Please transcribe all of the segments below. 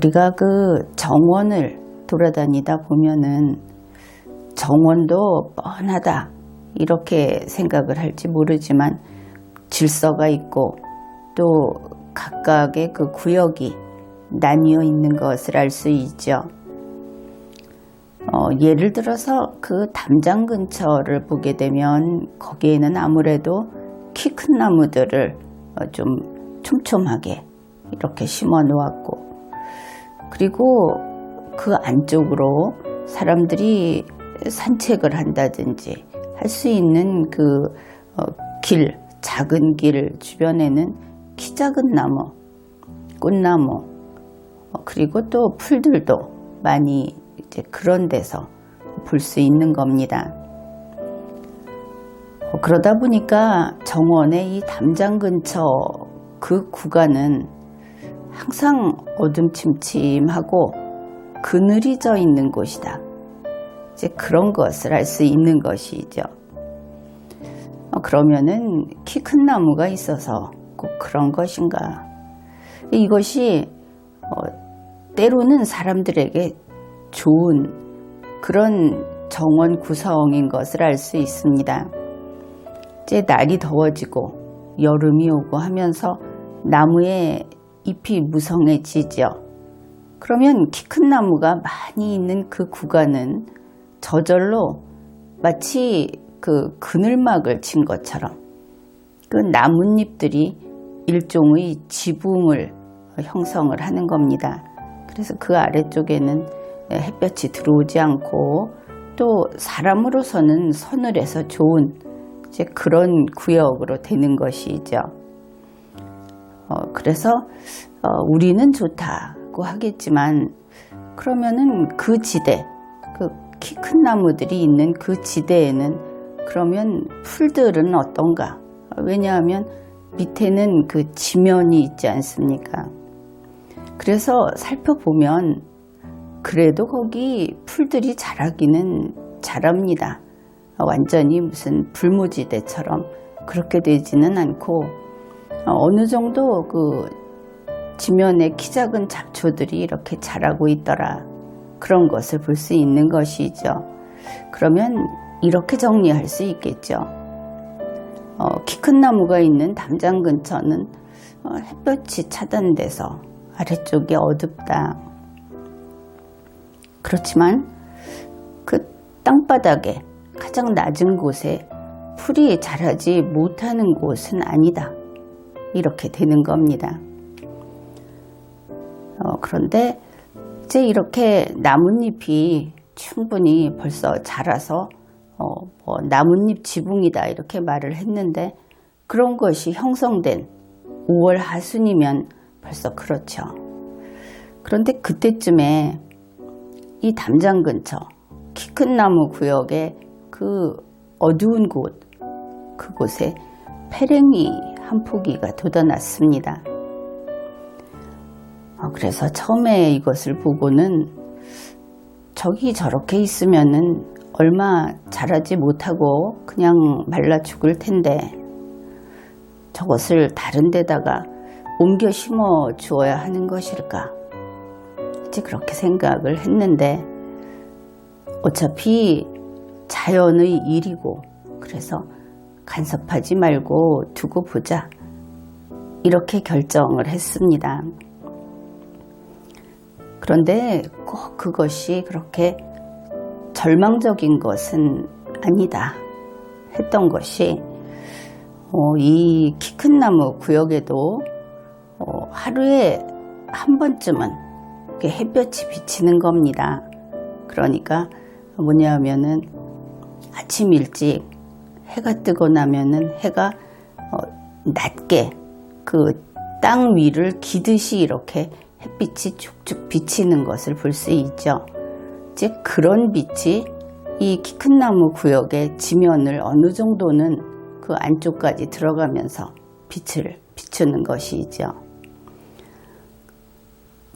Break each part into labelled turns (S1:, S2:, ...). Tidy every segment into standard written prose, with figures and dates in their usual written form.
S1: 우리가 그 정원을 돌아다니다 보면은 정원도 뻔하다 이렇게 생각을 할지 모르지만 질서가 있고 또 각각의 그 구역이 나뉘어 있는 것을 알 수 있죠. 예를 들어서 그 담장 근처를 보게 되면 거기에는 아무래도 키 큰 나무들을 좀 촘촘하게 이렇게 심어 놓았고, 그리고 그 안쪽으로 사람들이 산책을 한다든지 할 수 있는 그 길, 작은 길 주변에는 키 작은 나무, 꽃나무, 그리고 또 풀들도 많이 이제 그런 데서 볼 수 있는 겁니다. 그러다 보니까 정원의 이 담장 근처 그 구간은 항상 어둠침침하고 그늘이 져 있는 곳이다. 이제 그런 것을 알 수 있는 것이죠. 그러면은 키 큰 나무가 있어서 꼭 그런 것인가? 이것이 때로는 사람들에게 좋은 그런 정원 구성인 것을 알 수 있습니다. 이제 날이 더워지고 여름이 오고 하면서 나무의 잎이 무성해지죠. 그러면 키 큰 나무가 많이 있는 그 구간은 저절로 마치 그 그늘막을 친 것처럼 그 나뭇잎들이 일종의 지붕을 형성을 하는 겁니다. 그래서 그 아래쪽에는 햇볕이 들어오지 않고 또 사람으로서는 서늘해서 좋은 이제 그런 구역으로 되는 것이죠. 그래서 우리는 좋다고 하겠지만, 그러면은 그 지대, 그 키 큰 나무들이 있는 그 지대에는 그러면 풀들은 어떤가? 왜냐하면 밑에는 그 지면이 있지 않습니까? 그래서 살펴보면 그래도 거기 풀들이 자라기는 자랍니다. 완전히 무슨 불모지대처럼 그렇게 되지는 않고 어느 정도 그 지면에 키 작은 잡초들이 이렇게 자라고 있더라, 그런 것을 볼 수 있는 것이죠. 그러면 이렇게 정리할 수 있겠죠. 키 큰 나무가 있는 담장 근처는 햇볕이 차단돼서 아래쪽이 어둡다. 그렇지만 그 땅바닥에 가장 낮은 곳에 풀이 자라지 못하는 곳은 아니다, 이렇게 되는 겁니다. 그런데 이제 이렇게 나뭇잎이 충분히 벌써 자라서 나뭇잎 지붕이다 이렇게 말을 했는데, 그런 것이 형성된 5월 하순이면 벌써 그렇죠. 그런데 그때쯤에 이 담장 근처 키 큰 나무 구역의 그 어두운 곳, 그곳에 페랭이 한 포기가 돋아났습니다. 그래서 처음에 이것을 보고는 저기 저렇게 있으면은 얼마 자라지 못하고 그냥 말라 죽을 텐데 저것을 다른 데다가 옮겨 심어 주어야 하는 것일까? 이제 그렇게 생각을 했는데, 어차피 자연의 일이고 그래서 간섭하지 말고 두고 보자, 이렇게 결정을 했습니다. 그런데 꼭 그것이 그렇게 절망적인 것은 아니다 했던 것이, 이 키 큰 나무 구역에도 하루에 한 번쯤은 햇볕이 비치는 겁니다. 그러니까 뭐냐면은 아침 일찍 해가 뜨고 나면은 해가 낮게 그 땅 위를 기듯이 이렇게 햇빛이 쭉쭉 비치는 것을 볼 수 있죠. 이제 그런 빛이 이 키 큰 나무 구역의 지면을 어느 정도는 그 안쪽까지 들어가면서 빛을 비추는 것이죠.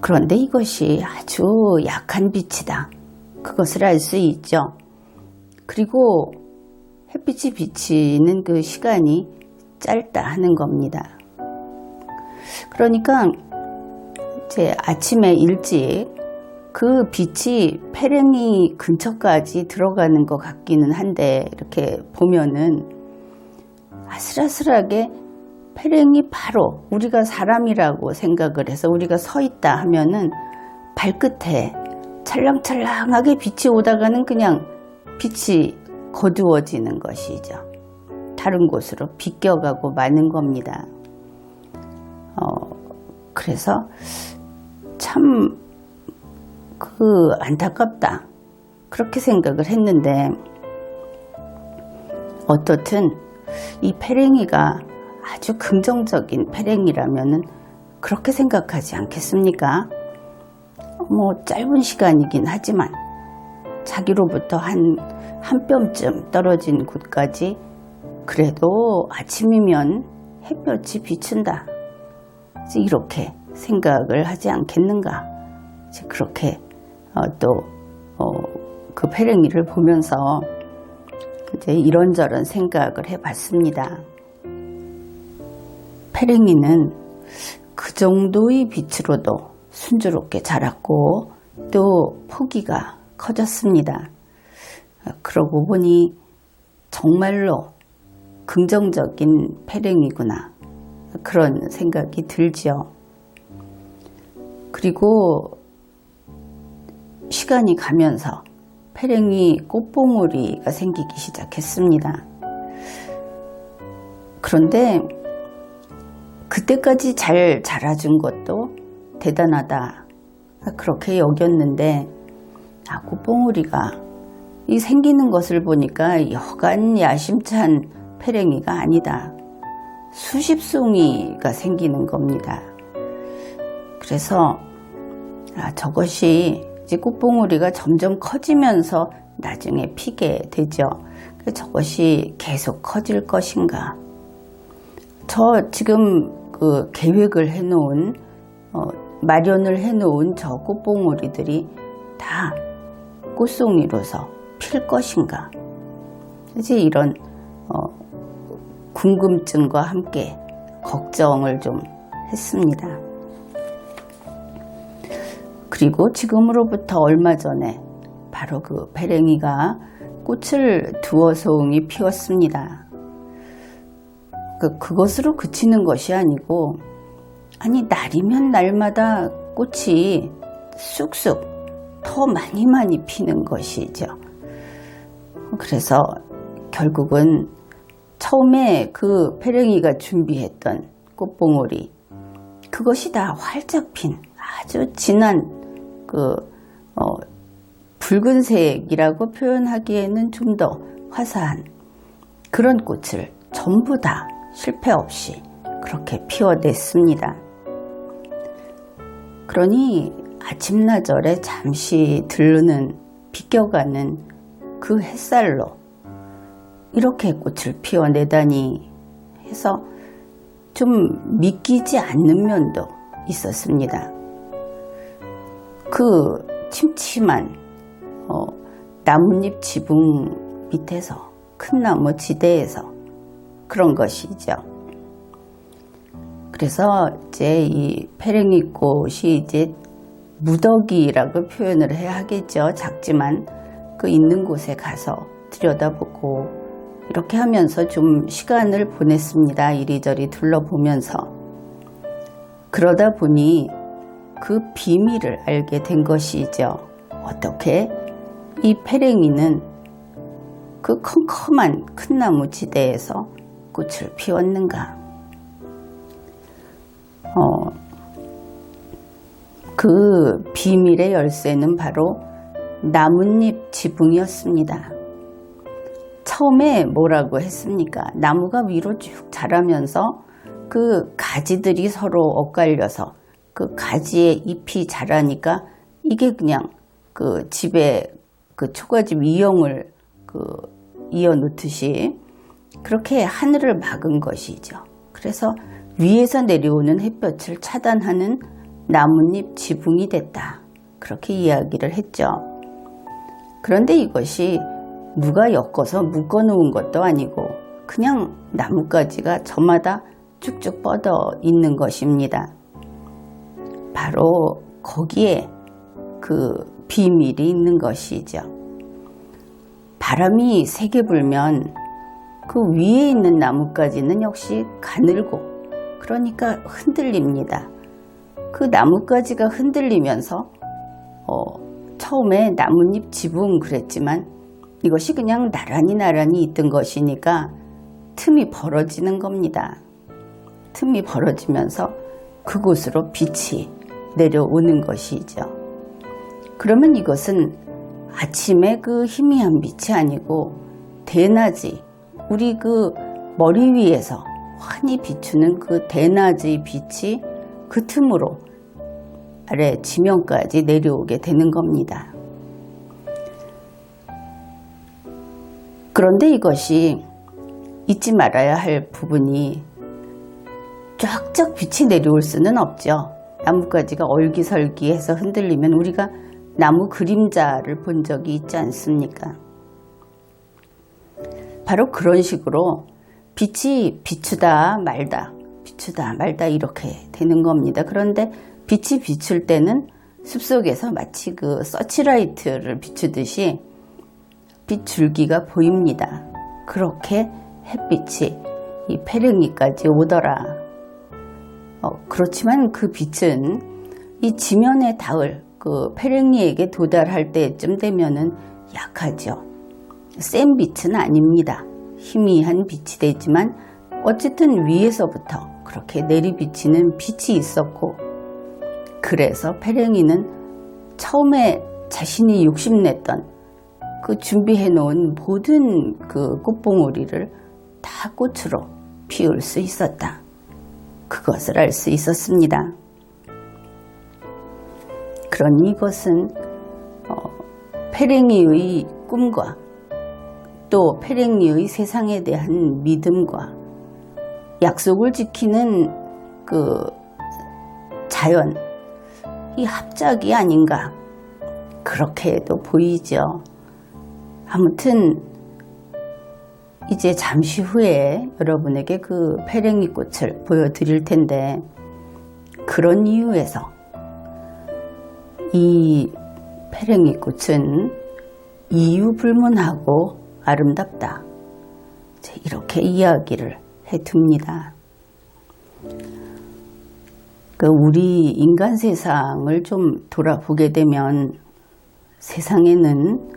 S1: 그런데 이것이 아주 약한 빛이다, 그것을 알 수 있죠. 그리고 햇빛이 비치는 그 시간이 짧다 하는 겁니다. 그러니까 이제 아침에 일찍 그 빛이 페랭이 근처까지 들어가는 것 같기는 한데, 이렇게 보면은 아슬아슬하게 페랭이 바로 우리가 사람이라고 생각을 해서 우리가 서 있다 하면은 발끝에 찰랑찰랑하게 빛이 오다가는 그냥 빛이 거두어지는 것이죠. 다른 곳으로 비껴가고 마는 겁니다. 그래서 참 안타깝다, 그렇게 생각을 했는데, 어떻든 이 페랭이가 아주 긍정적인 페랭이라면은 그렇게 생각하지 않겠습니까? 짧은 시간이긴 하지만 자기로부터 한 뼘쯤 떨어진 곳까지 그래도 아침이면 햇볕이 비춘다, 이렇게 생각을 하지 않겠는가. 그렇게 그 페랭이를 보면서 이제 이런저런 생각을 해봤습니다. 페랭이는 그 정도의 빛으로도 순조롭게 자랐고 또 포기가 커졌습니다. 그러고 보니 정말로 긍정적인 페랭이구나, 그런 생각이 들죠. 그리고 시간이 가면서 페랭이 꽃봉오리가 생기기 시작했습니다. 그런데 그때까지 잘 자라준 것도 대단하다, 그렇게 여겼는데, 꽃봉오리가 이 생기는 것을 보니까 여간 야심찬 페랭이가 아니다, 수십 송이가 생기는 겁니다. 그래서 저것이 이제 꽃봉오리가 점점 커지면서 나중에 피게 되죠. 저것이 계속 커질 것인가. 저 지금 그 계획을 해놓은, 마련을 해놓은 저 꽃봉오리들이 다 꽃송이로서 필 것인가. 이제 이런 궁금증과 함께 걱정을 좀 했습니다. 그리고 지금으로부터 얼마 전에 바로 그 페랭이가 꽃을 두어 송이 피웠습니다. 그것으로 그치는 것이 아니고, 날이면 날마다 꽃이 쑥쑥 더 많이 피는 것이죠. 그래서 결국은 처음에 그 페랭이가 준비했던 꽃봉오리, 그것이 다 활짝 핀 아주 진한 붉은색이라고 표현하기에는 좀 더 화사한 그런 꽃을 전부 다 실패 없이 그렇게 피워냈습니다. 그러니 아침나절에 잠시 들르는 비껴가는 그 햇살로 이렇게 꽃을 피워내다니 해서 좀 믿기지 않는 면도 있었습니다. 그 침침한 나뭇잎 지붕 밑에서, 큰 나무 지대에서 그런 것이죠. 그래서 이제 이 페랭이 꽃이 이제 무더기라고 표현을 해야 하겠죠. 작지만 그 있는 곳에 가서 들여다보고 이렇게 하면서 좀 시간을 보냈습니다. 이리저리 둘러보면서. 그러다 보니 그 비밀을 알게 된 것이죠. 어떻게 이 페랭이는 그 컴컴한 큰 나무 지대에서 꽃을 피웠는가. 그 비밀의 열쇠는 바로 나뭇잎 지붕이었습니다. 처음에 뭐라고 했습니까? 나무가 위로 쭉 자라면서 그 가지들이 서로 엇갈려서 그 가지에 잎이 자라니까 이게 그냥 그 집에 그 초가집 이형을 이어 놓듯이 그렇게 하늘을 막은 것이죠. 그래서 위에서 내려오는 햇볕을 차단하는 나뭇잎 지붕이 됐다, 그렇게 이야기를 했죠. 그런데 이것이 누가 엮어서 묶어 놓은 것도 아니고 그냥 나뭇가지가 저마다 쭉쭉 뻗어 있는 것입니다. 바로 거기에 그 비밀이 있는 것이죠. 바람이 세게 불면 그 위에 있는 나뭇가지는 역시 가늘고, 그러니까 흔들립니다. 그 나뭇가지가 흔들리면서 처음에 나뭇잎 지붕 그랬지만 이것이 그냥 나란히 있던 것이니까 틈이 벌어지는 겁니다. 틈이 벌어지면서 그곳으로 빛이 내려오는 것이죠. 그러면 이것은 아침에 그 희미한 빛이 아니고 대낮이, 우리 그 머리 위에서 환히 비추는 그 대낮의 빛이 그 틈으로 아래 지면까지 내려오게 되는 겁니다. 그런데 이것이 잊지 말아야 할 부분이, 쫙쫙 빛이 내려올 수는 없죠. 나뭇가지가 얼기설기해서 흔들리면 우리가 나무 그림자를 본 적이 있지 않습니까? 바로 그런 식으로 빛이 비추다 말다 이렇게 되는 겁니다. 그런데 빛이 비출 때는 숲속에서 마치 그 서치라이트를 비추듯이 빛 줄기가 보입니다. 그렇게 햇빛이 이 페랭이까지 오더라. 그렇지만 그 빛은 이 지면에 닿을 그 페랭이에게 도달할 때쯤 되면은 약하죠. 센 빛은 아닙니다. 희미한 빛이 되지만 어쨌든 위에서부터 그렇게 내리비치는 빛이 있었고, 그래서 페랭이는 처음에 자신이 욕심냈던 그 준비해 놓은 모든 그 꽃봉오리를 다 꽃으로 피울 수 있었다. 그것을 알 수 있었습니다. 그러니 이것은 페랭이의 꿈과 또 페랭이의 세상에 대한 믿음과 약속을 지키는 그 자연, 이 합작이 아닌가, 그렇게도 보이죠. 아무튼 이제 잠시 후에 여러분에게 그 페랭이 꽃을 보여드릴 텐데, 그런 이유에서 이 페랭이 꽃은 이유불문하고 아름답다, 이렇게 이야기를 해둡니다. 우리 인간 세상을 좀 돌아보게 되면 세상에는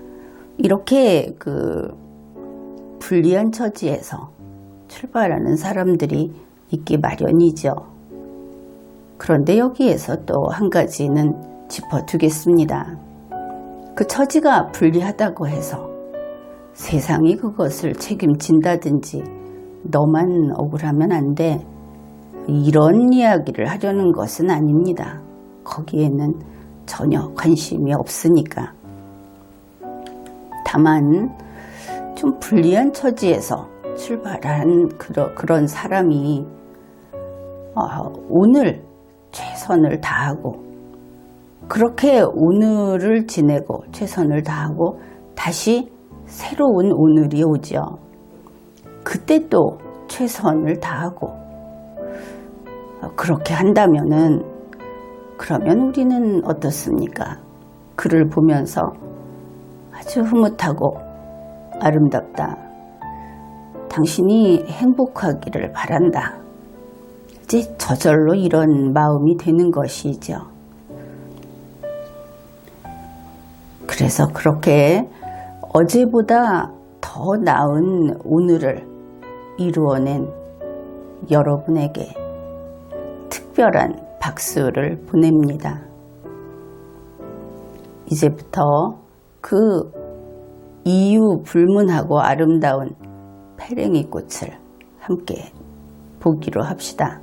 S1: 이렇게 그 불리한 처지에서 출발하는 사람들이 있기 마련이죠. 그런데 여기에서 또 한 가지는 짚어두겠습니다. 그 처지가 불리하다고 해서 세상이 그것을 책임진다든지 너만 억울하면 안 돼, 이런 이야기를 하려는 것은 아닙니다. 거기에는 전혀 관심이 없으니까. 다만 좀 불리한 처지에서 출발한 그런 사람이 오늘 최선을 다하고, 그렇게 오늘을 지내고 최선을 다하고 다시 새로운 오늘이 오죠. 그때 또 최선을 다하고, 그렇게 한다면은, 그러면 우리는 어떻습니까? 그를 보면서 아주 흐뭇하고 아름답다, 당신이 행복하기를 바란다, 이제 저절로 이런 마음이 되는 것이죠. 그래서 그렇게 어제보다 더 나은 오늘을 이루어낸 여러분에게 특별한 박수를 보냅니다. 이제부터 그 이유 불문하고 아름다운 페랭이 꽃을 함께 보기로 합시다.